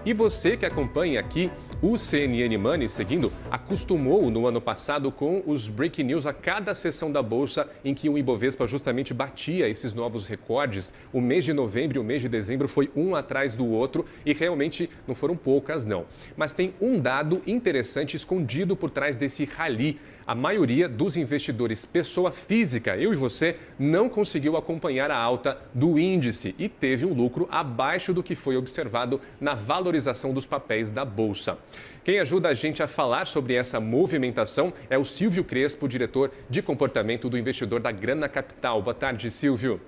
E você que acompanha aqui o CNN Money seguindo, acostumou no ano passado com os breaking news a cada sessão da Bolsa em que o Ibovespa justamente batia esses novos recordes. O mês de novembro e o mês de dezembro foi um atrás do outro e realmente não foram poucas, não. Mas tem um dado interessante escondido por trás desse rally. A maioria dos investidores pessoa física, eu e você, não conseguiu acompanhar a alta do índice e teve um lucro abaixo do que foi observado na valorização dos papéis da Bolsa. Quem ajuda a gente a falar sobre essa movimentação é o Silvio Crespo, diretor de comportamento do investidor da Grana Capital. Boa tarde, Silvio.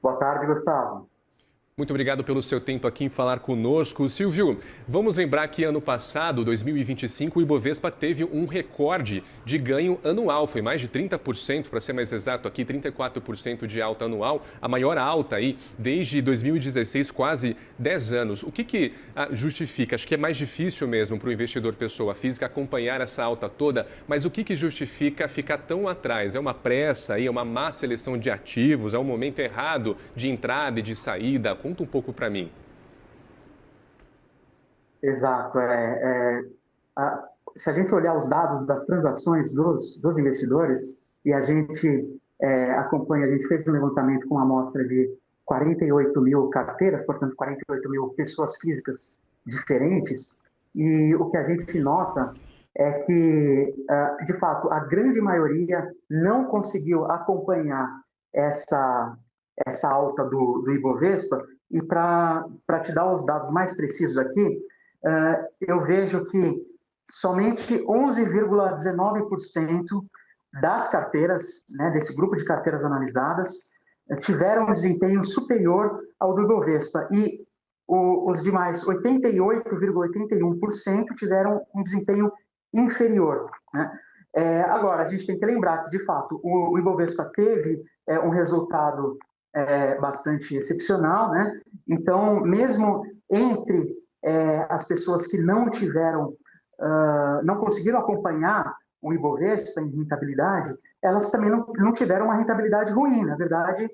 Boa tarde, Gustavo. Muito obrigado pelo seu tempo aqui em falar conosco. Silvio, vamos lembrar que ano passado, 2025, o Ibovespa teve um recorde de ganho anual. Foi mais de 30%, para ser mais exato aqui, 34% de alta anual. A maior alta aí desde 2016, quase 10 anos. O que justifica? Acho que é mais difícil mesmo para o investidor pessoa física acompanhar essa alta toda, mas o que justifica ficar tão atrás? É uma pressa aí, é uma má seleção de ativos, é um momento errado de entrada e de saída? Conta um pouco para mim. Exato. Se a gente olhar os dados das transações dos investidores, e a gente acompanha, a gente fez um levantamento com uma amostra de 48 mil carteiras, portanto, 48 mil pessoas físicas diferentes, e o que a gente nota é que, de fato, a grande maioria não conseguiu acompanhar essa alta do Ibovespa. E para te dar os dados mais precisos aqui, eu vejo que somente 11,19% das carteiras, né, desse grupo de carteiras analisadas, tiveram um desempenho superior ao do Ibovespa. E os demais 88,81% tiveram um desempenho inferior, né? Agora, a gente tem que lembrar que, de fato, o Ibovespa teve um resultado bastante excepcional, né? Então, mesmo entre as pessoas que não conseguiram acompanhar o Ibovespa em rentabilidade, elas também não tiveram uma rentabilidade ruim. Na verdade,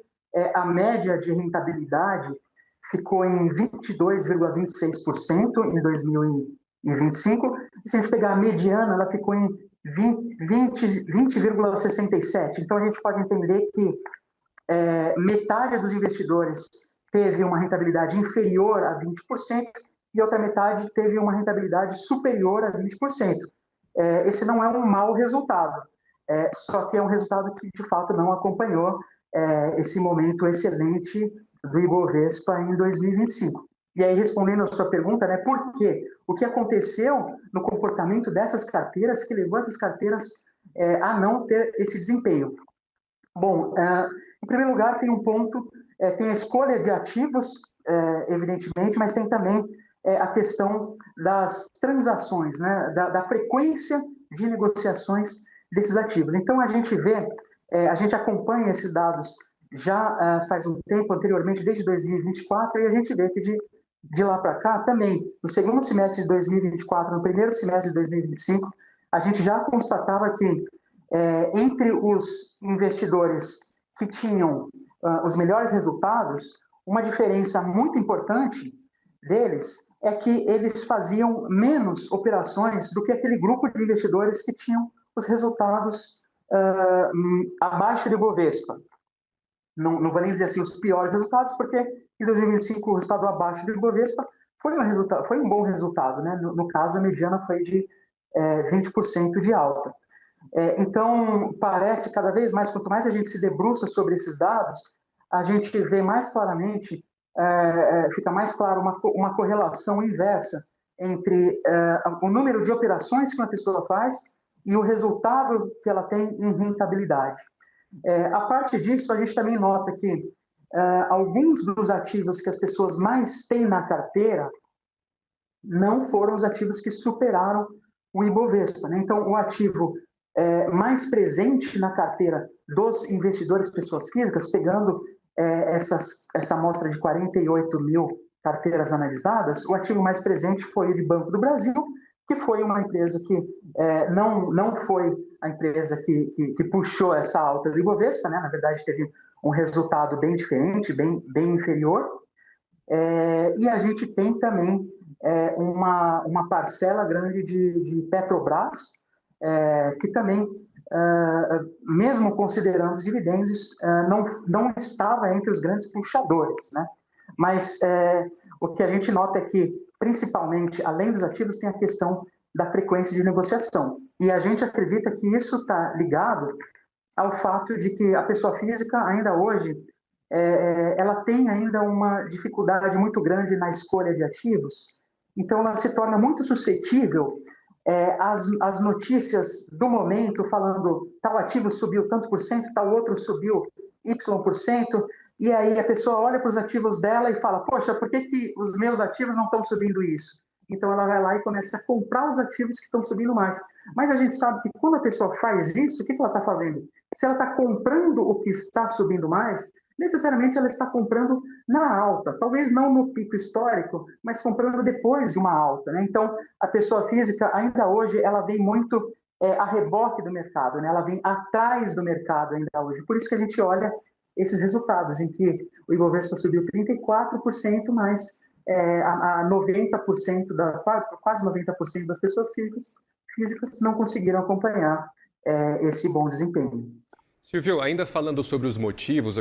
a média de rentabilidade ficou em 22,26% em 2025. E se a gente pegar a mediana, ela ficou em 20,67%. Então, a gente pode entender que metade dos investidores teve uma rentabilidade inferior a 20% e a outra metade teve uma rentabilidade superior a 20%. Esse não é um mau resultado, só que é um resultado que, de fato, não acompanhou esse momento excelente do Ibovespa em 2025. E aí, respondendo a sua pergunta, né, por quê? O que aconteceu no comportamento dessas carteiras que levou essas carteiras a não ter esse desempenho? Bom, em primeiro lugar, tem um ponto, tem a escolha de ativos, evidentemente, mas tem também a questão das transações, né, da frequência de negociações desses ativos. Então, a gente a gente acompanha esses dados já faz um tempo, anteriormente, desde 2024, e a gente vê que de lá para cá também, no segundo semestre de 2024, no primeiro semestre de 2025, a gente já constatava que entre os investidores que tinham os melhores resultados, uma diferença muito importante deles é que eles faziam menos operações do que aquele grupo de investidores que tinham os resultados abaixo do Ibovespa. Não vou nem dizer assim os piores resultados, porque em 2025 o resultado abaixo do Ibovespa foi um bom resultado, né? No caso, a mediana foi de 20% de alta. Então, parece cada vez mais, quanto mais a gente se debruça sobre esses dados, a gente vê mais claramente, fica mais claro uma correlação inversa entre o número de operações que uma pessoa faz e o resultado que ela tem em rentabilidade. A parte disso, a gente também nota que alguns dos ativos que as pessoas mais têm na carteira não foram os ativos que superaram o Ibovespa, né? Então, o ativo mais presente na carteira dos investidores pessoas físicas, pegando essa amostra de 48 mil carteiras analisadas, o ativo mais presente foi o de Banco do Brasil, que foi uma empresa que não foi a empresa que puxou essa alta do Ibovespa, né? Na verdade, teve um resultado bem diferente, bem inferior. E a gente tem também uma parcela grande de Petrobras, que também, mesmo considerando os dividendos, não estava entre os grandes puxadores, né? Mas o que a gente nota é que, principalmente, além dos ativos, tem a questão da frequência de negociação. E a gente acredita que isso está ligado ao fato de que a pessoa física, ainda hoje, ela tem ainda uma dificuldade muito grande na escolha de ativos, então ela se torna muito suscetível às notícias do momento, falando tal ativo subiu tanto por cento, tal outro subiu Y%, e aí a pessoa olha para os ativos dela e fala, poxa, por que os meus ativos não estão subindo isso? Então ela vai lá e começa a comprar os ativos que estão subindo mais. Mas a gente sabe que quando a pessoa faz isso, o que ela está fazendo? Se ela está comprando o que está subindo mais, necessariamente ela está comprando na alta, talvez não no pico histórico, mas comprando depois de uma alta, né? Então, a pessoa física, ainda hoje, ela vem muito a reboque do mercado, né? Ela vem atrás do mercado ainda hoje. Por isso que a gente olha esses resultados, em que o Ibovespa subiu 34%, mas a 90%, quase 90% das pessoas físicas não conseguiram acompanhar esse bom desempenho. Silvio, ainda falando sobre os motivos,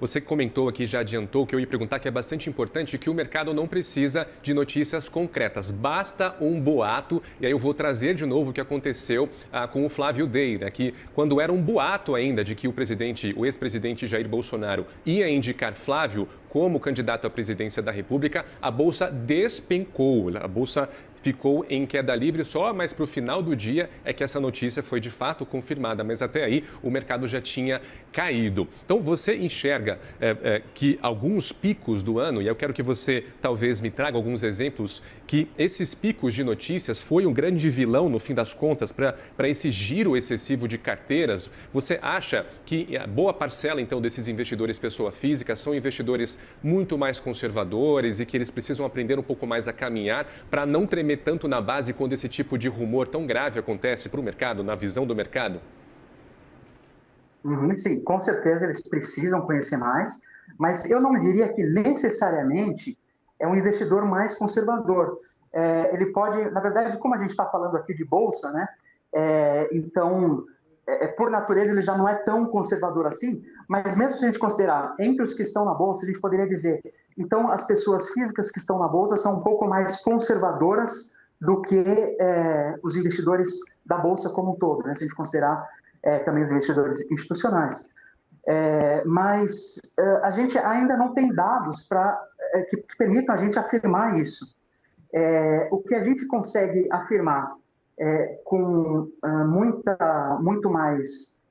você comentou aqui, já adiantou que eu ia perguntar que é bastante importante que o mercado não precisa de notícias concretas, basta um boato, e aí eu vou trazer de novo o que aconteceu com o Flávio Day, né, que quando era um boato ainda de que o ex-presidente Jair Bolsonaro ia indicar Flávio como candidato à presidência da República, a Bolsa despencou, a Bolsa ficou em queda livre só, mas para o final do dia é que essa notícia foi de fato confirmada, mas até aí o mercado já tinha caído. Então você enxerga que alguns picos do ano, e eu quero que você talvez me traga alguns exemplos, que esses picos de notícias foi um grande vilão no fim das contas para esse giro excessivo de carteiras. Você acha que a boa parcela então desses investidores pessoa física são investidores muito mais conservadores e que eles precisam aprender um pouco mais a caminhar para não tremer tanto na base quando esse tipo de rumor tão grave acontece para o mercado, na visão do mercado? Sim, com certeza eles precisam conhecer mais, mas eu não diria que necessariamente é um investidor mais conservador. Ele pode, na verdade, como a gente está falando aqui de bolsa, né? Então, por natureza, ele já não é tão conservador assim, mas mesmo se a gente considerar entre os que estão na bolsa, a gente poderia dizer, então as pessoas físicas que estão na bolsa são um pouco mais conservadoras do que os investidores da bolsa como um todo, né? Se a gente considerar também os investidores institucionais. Mas a gente ainda não tem dados que permitam a gente afirmar isso. O que a gente consegue afirmar com muito mais,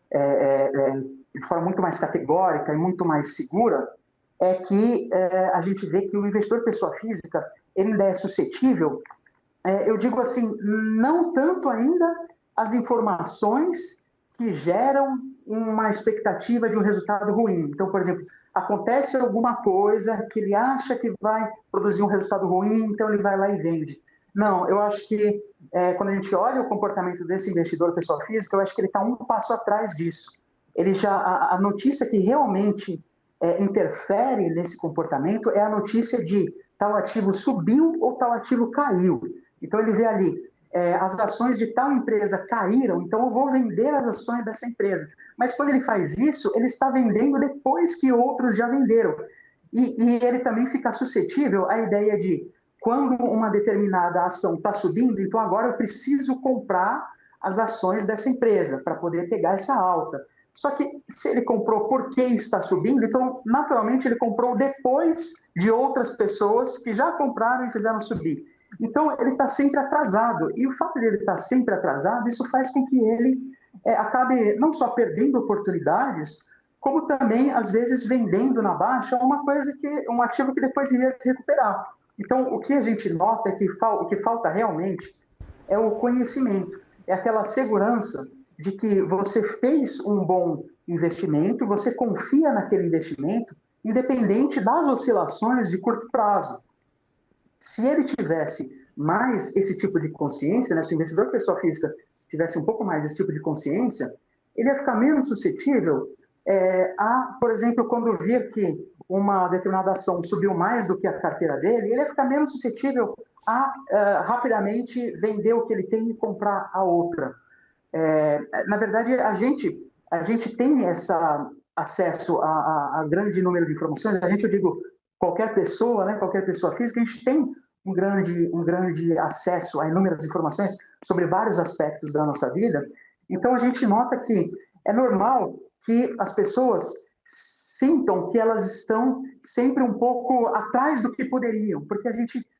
de forma muito mais categórica e muito mais segura, é que a gente vê que o investidor pessoa física ele ainda é suscetível, eu digo assim, não tanto ainda as informações que geram uma expectativa de um resultado ruim. Então, por exemplo, acontece alguma coisa que ele acha que vai produzir um resultado ruim, então ele vai lá e vende. Não, eu acho que quando a gente olha o comportamento desse investidor pessoa física, eu acho que ele está um passo atrás disso. A notícia que realmente interfere nesse comportamento é a notícia de tal ativo subiu ou tal ativo caiu. Então ele vê ali, as ações de tal empresa caíram, então eu vou vender as ações dessa empresa. Mas quando ele faz isso, ele está vendendo depois que outros já venderam. E ele também fica suscetível à ideia de, quando uma determinada ação está subindo, então agora eu preciso comprar as ações dessa empresa para poder pegar essa alta. Só que se ele comprou porque está subindo, então naturalmente ele comprou depois de outras pessoas que já compraram e fizeram subir. Então ele está sempre atrasado. E o fato de ele estar sempre atrasado, isso faz com que ele acabe não só perdendo oportunidades, como também, às vezes, vendendo na baixa um ativo que depois iria se recuperar. Então, o que a gente nota é que o que falta realmente é o conhecimento, é aquela segurança de que você fez um bom investimento, você confia naquele investimento, independente das oscilações de curto prazo. Se ele tivesse mais esse tipo de consciência, né, se o investidor pessoa física tivesse um pouco mais esse tipo de consciência, ele ia ficar menos suscetível por exemplo, quando vir que uma determinada ação subiu mais do que a carteira dele, ele ia ficar menos suscetível a rapidamente vender o que ele tem e comprar a outra. Na verdade, a gente tem esse acesso a grande número de informações. Eu digo, qualquer pessoa, né, qualquer pessoa física, a gente tem um grande acesso a inúmeras informações sobre vários aspectos da nossa vida. Então, a gente nota que é normal que as pessoas sintam que elas estão sempre um pouco atrás do que poderiam, porque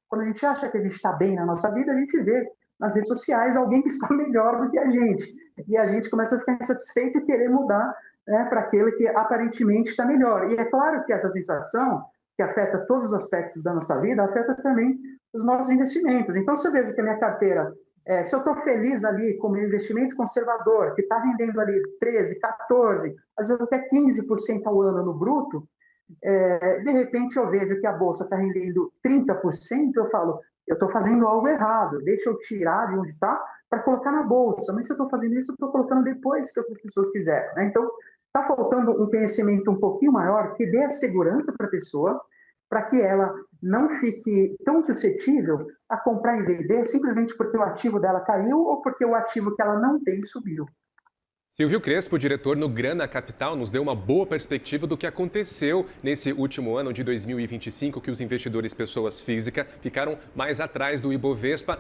quando a gente acha que a gente está bem na nossa vida, a gente vê nas redes sociais alguém que está melhor do que a gente, e a gente começa a ficar insatisfeito e querer mudar, né, para aquele que aparentemente está melhor. E é claro que essa sensação, que afeta todos os aspectos da nossa vida, afeta também os nossos investimentos. Então, se eu vejo que a minha carteira, se eu estou feliz ali com o meu investimento conservador, que está rendendo ali 13%, 14%, às vezes até 15% ao ano no bruto, de repente eu vejo que a bolsa está rendendo 30%, eu falo, eu estou fazendo algo errado, deixa eu tirar de onde está para colocar na bolsa. Mas se eu estou fazendo isso, eu estou colocando depois que outras pessoas quiserem, né? Então, está faltando um conhecimento um pouquinho maior que dê a segurança para a pessoa, para que ela não fique tão suscetível a comprar e vender simplesmente porque o ativo dela caiu ou porque o ativo que ela não tem subiu. Silvio Crespo, diretor no Grana Capital, nos deu uma boa perspectiva do que aconteceu nesse último ano de 2025, que os investidores pessoas físicas ficaram mais atrás do Ibovespa.